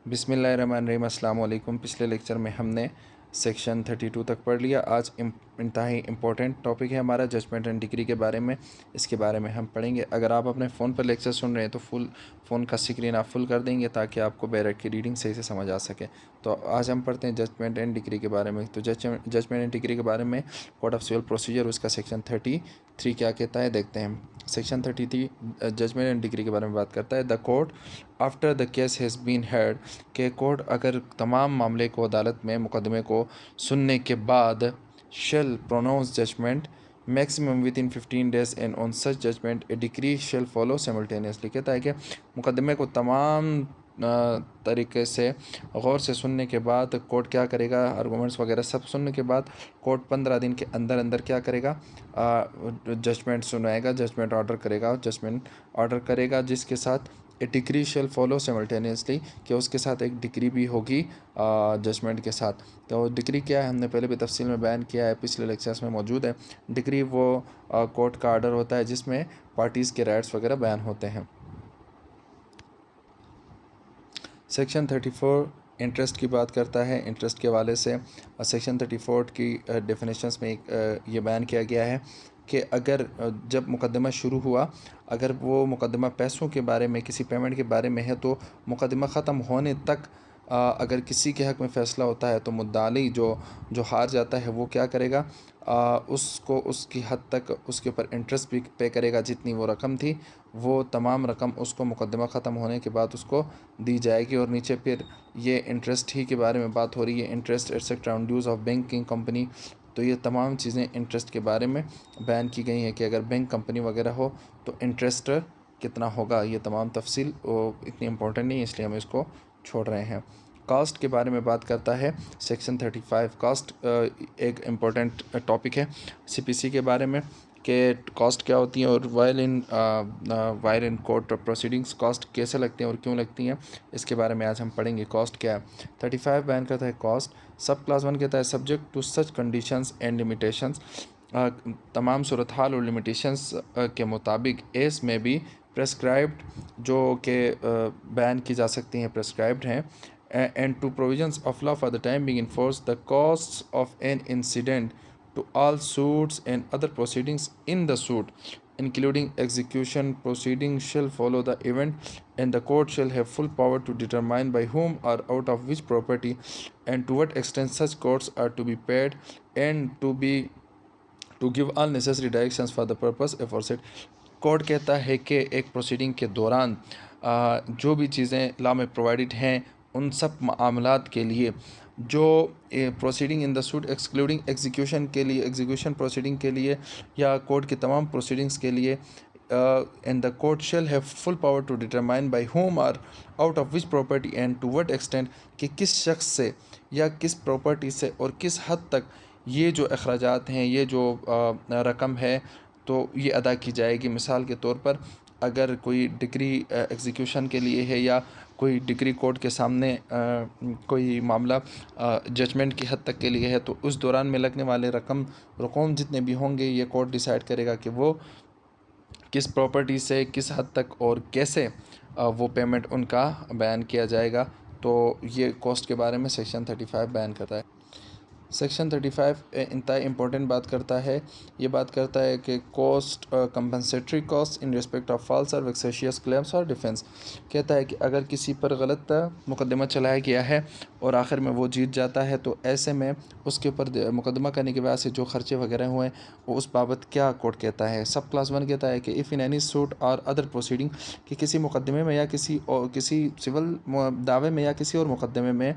बिस्मिल्लाहिर्रहमानिर्रहीम। अस्सलाम वालेकुम। पिछले लेक्चर में हमने सेक्शन 32 तक पढ़ लिया। आज इंतहाई इम्पोर्टेंट टॉपिक है हमारा जजमेंट एंड डिग्री के बारे में। इसके बारे में हम पढ़ेंगे। अगर आप अपने फ़ोन पर लेक्चर सुन रहे हैं तो फ़ोन का स्क्रीन आप फुल कर देंगे ताकि आपको बैरक की रीडिंग सही से समझ आ सके। तो आज हम पढ़ते हैं जजमेंट एंड डिग्री के बारे में। तो जजमेंट एंड डिग्री के बारे में कोड ऑफ सिविल प्रोसीजर उसका सेक्शन 33 क्या कहता है देखते हैं। सेक्शन 33 जजमेंट एंड डिग्री के बारे में बात करता है। The court after the case has been heard के कोर्ट अगर तमाम मामले को अदालत में मुकदमे को सुनने के बाद shall pronounce judgment maximum within 15 days and on such judgment a decree shall follow simultaneously. कहता है कि मुकदमे को तमाम तरीके से गौर से सुनने के बाद कोर्ट क्या करेगा, आर्गूमेंट्स वगैरह सब सुनने के बाद कोर्ट 15 दिन के अंदर अंदर क्या करेगा, जजमेंट सुनाएगा, जजमेंट ऑर्डर करेगा जिसके साथ ए डिग्री शेल फॉलो सिमल्टेनियसली कि उसके साथ एक डिग्री भी होगी जजमेंट के साथ। तो डिग्री क्या है हमने पहले भी तफसील में बयान किया है, पिछले लेक्चर्स में मौजूद है। डिग्री वो कोर्ट का ऑर्डर होता है जिसमें पार्टीज़ के राइट्स वगैरह बयान होते हैं। सेक्शन 34 इंटरेस्ट की बात करता है। इंटरेस्ट के हवाले से सेक्शन 34 की डेफिनेशंस में एक ये बयान किया गया है कि अगर जब मुकदमा शुरू हुआ, अगर वो मुकदमा पैसों के बारे में, किसी पेमेंट के बारे में है, तो मुकदमा ख़त्म होने तक अगर किसी के हक़ में फ़ैसला होता है तो मुद्दाली जो हार जाता है वो क्या करेगा, उसको उसकी हद तक उसके ऊपर इंटरेस्ट भी पे करेगा। जितनी वो रकम थी वो तमाम रकम उसको मुकदमा ख़त्म होने के बाद उसको दी जाएगी। और नीचे फिर ये इंटरेस्ट ही के बारे में बात हो रही है, interest etcetera on dues of banking company. तो ये तमाम चीज़ें इंटरेस्ट के बारे में बयान की गई हैं कि अगर बैंक कंपनी वगैरह हो तो इंटरेस्ट कितना होगा। ये तमाम तफसील इतनी इम्पोर्टेंट नहीं है इसलिए हम इसको छोड़ रहे हैं। कास्ट के बारे में बात करता है सेक्शन 35। कास्ट एक इम्पोर्टेंट टॉपिक है सीपीसी के बारे में कि कॉस्ट क्या होती है और while in court proceedings cost कैसे लगते हैं और क्यों लगती हैं, इसके बारे में आज हम पढ़ेंगे। कॉस्ट क्या है। 35 बयान करता है कॉस्ट। सब क्लास 1 कहता है subject to such conditions and limitations, तमाम सूरत हाल और लिमिटेशंस के मुताबिक एस में भी प्रेस्क्राइब्ड जो कि बयान की जा सकती हैं, प्रेस्क्राइब्ड हैं। And to provisions of law for the time being enforced, the costs of an incident to all suits and other proceedings in the suit, including execution proceedings, shall follow the event, and the court shall have full power to determine by whom or out of which property and to what extent such costs are to be paid, and to give all necessary directions for the purpose aforesaid। Court कहता है कि एक proceeding के दौरान जो भी चीज़ें law में प्रोवाइडेड हैं उन सब मामलात के लिए जो proceeding in the suit excluding execution के लिए, एग्जीक्यूशन प्रोसीडिंग के लिए या कोर्ट की तमाम प्रोसीडिंग्स के लिए, and the court shall have full power to determine by whom or out of which property and to what extent कि किस शख्स से या किस प्रॉपर्टी से और किस हद तक ये जो अखराजात हैं, ये जो रकम है तो ये अदा की जाएगी। मिसाल के तौर पर अगर कोई डिग्री एग्जीक्यूशन के लिए है या कोई डिग्री कोर्ट के सामने कोई मामला जजमेंट की हद तक के लिए है तो उस दौरान में लगने वाले रकम जितने भी होंगे ये कोर्ट डिसाइड करेगा कि वो किस प्रॉपर्टी से किस हद तक और कैसे वो पेमेंट उनका बयान किया जाएगा। तो ये कॉस्ट के बारे में सेक्शन 35 बयान करता है। सेक्शन 35 इंतहाई इम्पोर्टेंट बात करता है। ये बात करता है कि cost compensatory cost in respect of false और वेक्सेशियस क्लेम्स और डिफेंस। कहता है कि अगर किसी पर गलत मुकदमा चलाया गया है और आखिर में वो जीत जाता है तो ऐसे में उसके ऊपर मुकदमा करने के बाद से जो खर्चे वगैरह हुए वो उस बाबत क्या कोर्ट कहता है। सब क्लास 1 कहता है कि इफ़ इन एनी सूट और अदर प्रोसीडिंग कि किसी मुकदमे में या किसी सिविल दावे में या किसी और मुकदमे में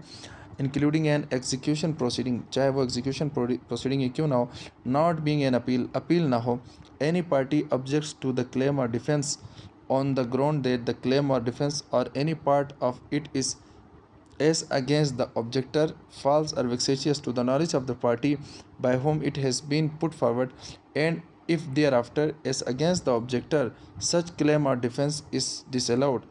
इंक्लूडिंग एन एग्जीक्यूशन प्रोसीडिंग, चाहे वो एग्जीक्यूशन प्रोसीडिंग ही क्यों ना हो, नॉट बीइंग एन अपील ना हो, any party objects to the claim or defence on the ground that the claim or defence or any part of it is as against the objector false or vexatious to the knowledge of the party by whom it has been put forward, and if thereafter as against the objector such claim or defense is disallowed,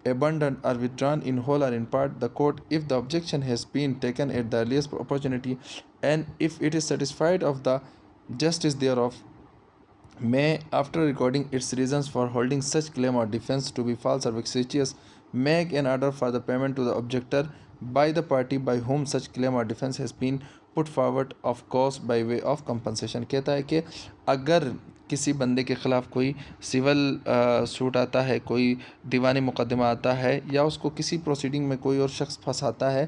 abandoned or withdrawn in whole or in part, the court, if the objection has been taken at the earliest opportunity and if it is satisfied of the justice thereof, may, after recording its reasons for holding such claim or defense to be false or vexatious, make an order for the payment to the objector by the party by whom such claim or defense has been put forward of cost by way of compensation। कहता है कि अगर किसी बंदे के ख़िलाफ़ कोई civil suit आता है, कोई दीवानी मुकदमा आता है, या उसको किसी प्रोसीडिंग में कोई और शख्स फंसाता है,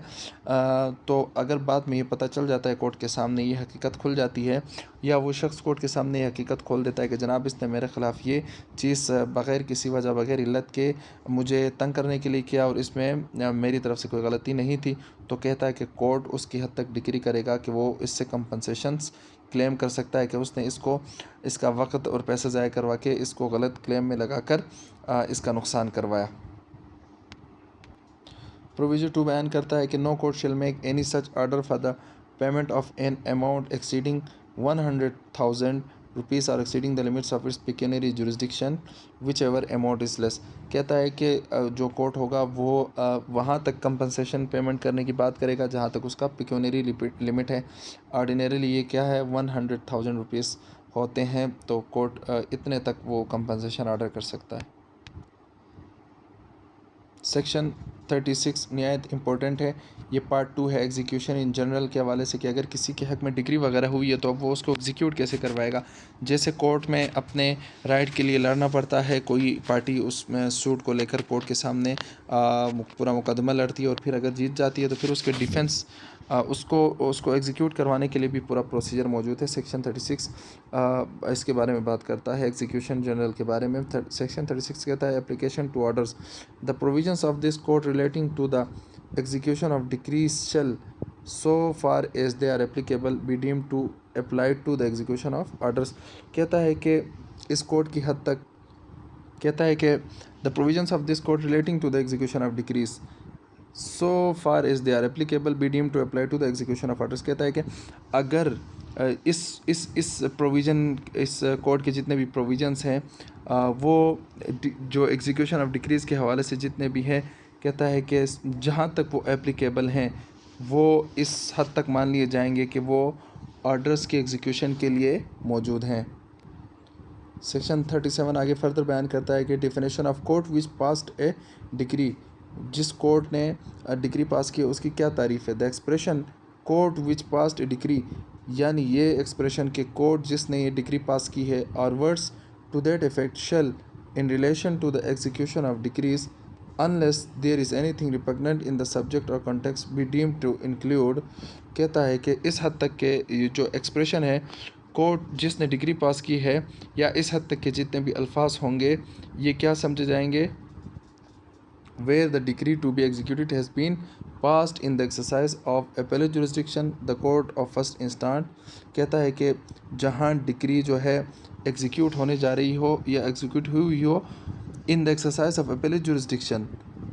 तो अगर बाद में ये पता चल जाता है, कोर्ट के सामने ये हकीकत खुल जाती है, या वो शख्स कोर्ट के सामने ये हकीकत खोल देता है कि जनाब इसने मेरे ख़िलाफ़ ये चीज़ बग़ैर किसी वजह, बग़ैर इल्लत के मुझे तंग करने के लिए किया और इसमें मेरी तरफ़ से कोई गलती नहीं थी, तो कहता है कि कोर्ट उसकी हद तक डिक्री करेगा कि वो इससे कंपनसेशंस क्लेम कर सकता है कि उसने इसका वक्त और पैसा ज़ाया करवा के इसको गलत क्लेम में लगाकर इसका नुकसान करवाया। प्रोविजन 2 बयान करता है कि no court shall make any such order for the payment of an amount exceeding 100,000 rupees or exceeding the limits of its pecuniary jurisdiction whichever amount is less. कहता है कि जो कोर्ट होगा वो वहाँ तक कंपनसेशन पेमेंट करने की बात करेगा जहाँ तक उसका पिक्यूनरी लिमिट है। ऑर्डिनरीली ये क्या है, 100,000 रुपीज़ होते हैं, तो कोर्ट इतने तक वो कंपनसेशन ऑर्डर कर सकता है। सेक्शन 36 निहायत इम्पोर्टेंट है, ये पार्ट 2 है एग्जीक्यूशन इन जनरल के हवाले से, कि अगर किसी के हक़ में डिग्री वगैरह हुई है तो अब वो उसको एग्जीक्यूट कैसे करवाएगा। जैसे कोर्ट में अपने राइट के लिए लड़ना पड़ता है, कोई पार्टी उसमें सूट को लेकर कोर्ट के सामने पूरा मुकदमा लड़ती है और फिर अगर जीत जाती है तो फिर उसके डिफेंस उसको एग्जीक्यूट करवाने के लिए भी पूरा प्रोसीजर मौजूद है। सेक्शन 36 इसके बारे में बात करता है, एग्जीक्यूशन जनरल के बारे में। सेक्शन 36 कहता है application to orders, the provisions of this code relating to the execution of decrees shall, so far as they are applicable, be deemed to apply to the execution of orders। कहता है कि इस code की हद तक, कहता है कि the provisions of this code relating to the execution of decrees so far as they are applicable be deemed to apply to the execution of orders। कहता है कि अगर इस प्रोविज़न, इस कोड के जितने भी प्रोविजंस हैं वो जो एग्जीक्यूशन ऑफ डिक्रीज़ के हवाले से जितने भी हैं, कहता है कि जहाँ तक वो एप्लीकेबल हैं वो इस हद तक मान लिए जाएंगे कि वो ऑर्डर्स के एग्जीक्यूशन के लिए मौजूद हैं। सेक्शन 37 आगे फर्दर बयान करता है कि definition of court which passed A degree, जिस कोर्ट ने डिग्री पास की उसकी क्या तारीफ़ है। The expression court which passed A degree, यानी ये एक्सप्रेशन के कोर्ट जिसने ये डिग्री पास की है, और words to that effect shall in relation to the execution of decrees unless there is anything repugnant in the subject or context be deemed to include। कहता है कि इस हद तक के ये जो एक्सप्रेशन है, कोर्ट जिसने डिग्री पास की है, या इस हद तक के जितने भी अल्फाज होंगे ये क्या समझे जाएंगे, where the decree to be executed has been passed in the exercise of appellate jurisdiction the court of first instance। कहता है कि जहाँ डिग्री जो है एग्जीक्यूट होने जा रही हो या एग्जीक्यूट हुई हो in the exercise of appellate jurisdiction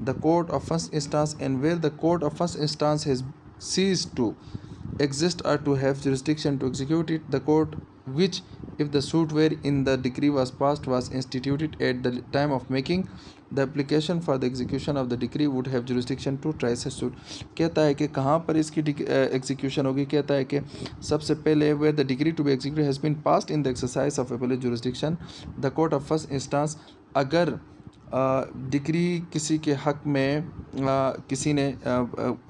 the court of first instance, and where the court of first instance has ceased to exist or to have jurisdiction to execute it, the court which, if the suit were in the decree was passed, was instituted at the time of making the application for the execution of the decree, would have jurisdiction to try such suit। कहता है कि कहाँ पर इसकी execution होगी। कहता है कि सबसे पहले where the decree to be executed has been passed in the exercise of appellate jurisdiction the court of first instance, अगर डिग्री किसी के हक़ में किसी ने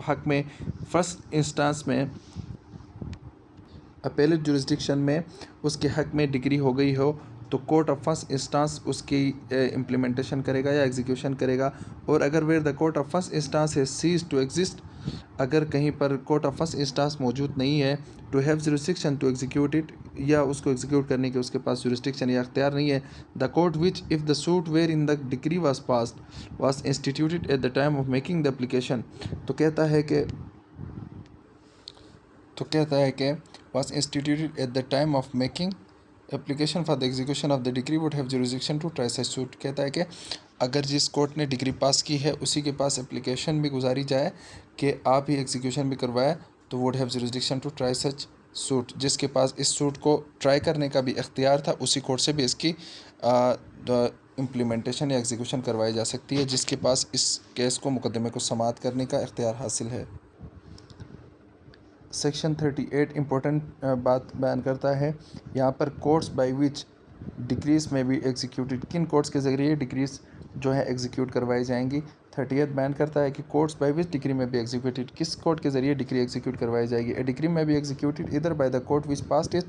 हक़ में फर्स्ट इंस्टेंस में अपेलेट जुरिस्डिक्शन में उसके हक़ में डिग्री हो गई हो, तो कोर्ट ऑफ फर्स्ट इंस्टेंस उसकी इम्प्लीमेंटेशन करेगा या एग्जीक्यूशन करेगा। और अगर where the court of first instance है सीज टू एग्जिस्ट, अगर कहीं पर कोर्ट ऑफ फर्स्ट इंस्टेंस मौजूद नहीं है, to have jurisdiction to execute it, या उसको एग्जीक्यूट करने के उसके पास जुरिस्डिक्शन या अख्तियार नहीं है, the court which if the suit wherein the decree was passed was instituted at the time of making the application. तो कहता है कि was instituted at the time of making application for the execution of the decree would have jurisdiction to try such suit। कहता है कि अगर जिस court ने डिग्री पास की है उसी के पास एप्लीकेशन भी गुजारी जाए कि आप ही एग्जीक्यूशन भी करवाए, तो would have jurisdiction to try such suit. जिसके पास इस सूट को ट्राई करने का भी इख्तियार था उसी कोर्ट से भी इसकी इम्प्लीमेंटेशन या एग्जीक्यूशन करवाई जा सकती है, जिसके पास इस केस को मुकदमे को समाअत करने का इख्तियार हासिल है। सेक्शन 38 इम्पोर्टेंट बात बयान करता है यहाँ पर, कोर्ट्स बाय विच डिक्रीज़ में भी एग्जीक्यूटेड, किन कोर्ट्स के ज़रिए डिक्रीज़ जो है एग्जीक्यूट करवाई जाएंगी। 30th बैन करता है कि courts by which decree may be executed, किस कोर्ट के ज़रिए डिग्री एग्जीक्यूट करवाई जाएगी। A decree may be executed either by the court which passed it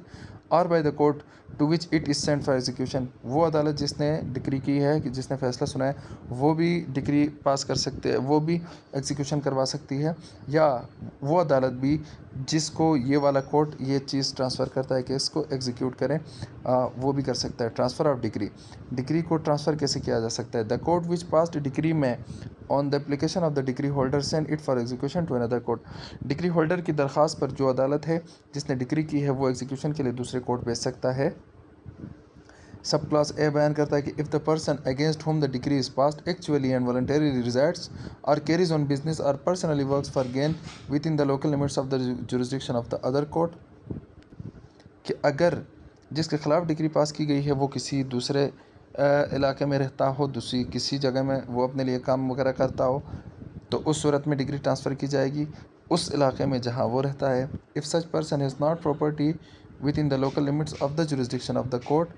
or by the court to which it is sent for execution. वो अदालत जिसने degree की है, कि जिसने फैसला सुना है, वो भी डिग्री पास कर सकते हैं, वो भी एग्जीक्यूशन करवा सकती है, या वो अदालत भी जिसको ये वाला कोर्ट ये चीज़ ट्रांसफ़र करता है कि इसको एग्जीक्यूट करें, वो भी कर सकता है। ट्रांसफ़र ऑफ डिग्री, डिग्री को ट्रांसफ़र कैसे किया जा सकता है। The court which passed decree may on the application of the decree holder send it for execution to another court. Decree holder की दरख्वास्त पर जो अदालत है जिसने डिग्री की है वो एग्जीक्यूशन के लिए दूसरे कोर्ट भेज सकता है। सब क्लास ए बयान करता है कि if the person against whom the degree is passed actually and voluntary resides और कैरीज ऑन बिजनेस और personally works for gain with in the local limits of the jurisdiction of the other court, कि अगर जिसके ख़िलाफ़ degree पास की गई है वो किसी दूसरे इलाके में रहता हो, दूसरी किसी जगह में वो अपने लिए काम वगैरह करता हो, तो उस सूरत में डिग्री ट्रांसफ़र की जाएगी उस इलाके में जहाँ वो रहता है। If such person is not property with in the local limits of the jurisdiction of the court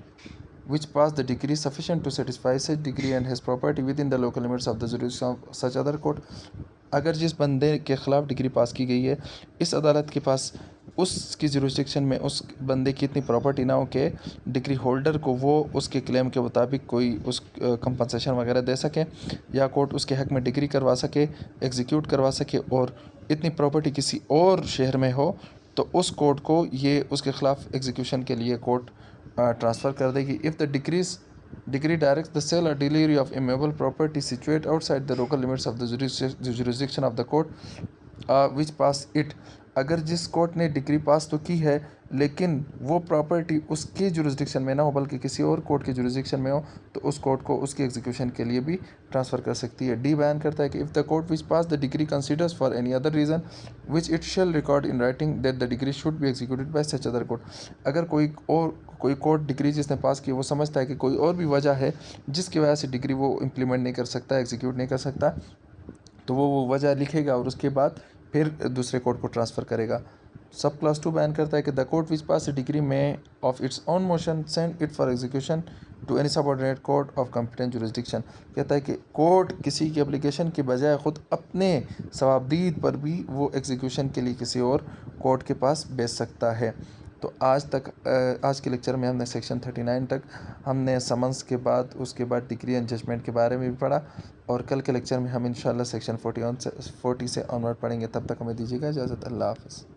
which pass the degree sufficient to satisfy such degree and his property within the local limits of the jurisdiction of such other court। अगर जिस बंदे के ख़िलाफ़ degree पास की गई है इस अदालत के पास उसकी जुरिस्डिक्शन में उस बंदे की इतनी प्रॉपर्टी ना हो कि डिग्री होल्डर को वो उसके क्लेम के मुताबिक कोई उस कंपनसेशन वगैरह दे सके, या कोर्ट उसके हक़ में डिग्री करवा सके, एग्जीक्यूट करवा सके, और इतनी प्रॉपर्टी किसी और शहर में हो, तो उस कोर्ट को ये उसके ख़िलाफ़ एग्जीक्यूशन के लिए कोर्ट ट्रांसफ़र कर देगी। If the decree direct the sale or delivery of immovable property situate outside the local limits of the jurisdiction of the court which pass it, अगर जिस कोर्ट ने डिग्री पास तो की है लेकिन वो प्रॉपर्टी उसके जुरिस्डिक्शन में ना हो बल्कि किसी और कोर्ट के जुरिस्डिक्शन में हो, तो उस कोर्ट को उसकी एग्जीक्यूशन के लिए भी ट्रांसफ़र कर सकती है। डी बयान करता है कि if the court which pass the degree considers for any other reason which it shall record in writing that the degree should be executed by such other court, अगर कोई कोर्ट डिग्री जिसने पास की वो समझता है कि कोई और भी वजह है जिसकी वजह से डिग्री वो इम्प्लीमेंट नहीं कर सकता, एग्जीक्यूट नहीं कर सकता, तो वो वजह लिखेगा और उसके बाद फिर दूसरे कोर्ट को ट्रांसफ़र करेगा। सब क्लास 2 बयान करता है कि the court which pass decree may of its own motion send it for execution to any subordinate court of competent jurisdiction. कहता है कि कोर्ट किसी की एप्लीकेशन के बजाय ख़ुद अपने सवाबदीद पर भी वो एग्जीक्यूशन के लिए किसी और कोर्ट के पास भेज सकता है। तो आज के लेक्चर में हमने सेक्शन 39 तक हमने समन्स के बाद उसके बाद डिग्री एंड जजमेंट के बारे में भी पढ़ा, और कल के लेक्चर में हम इंशाल्लाह सेक्शन 40 से ऑनवर्ड पढ़ेंगे। तब तक हमें दीजिएगा इजाज़त। अल्लाह हाफ़िज़।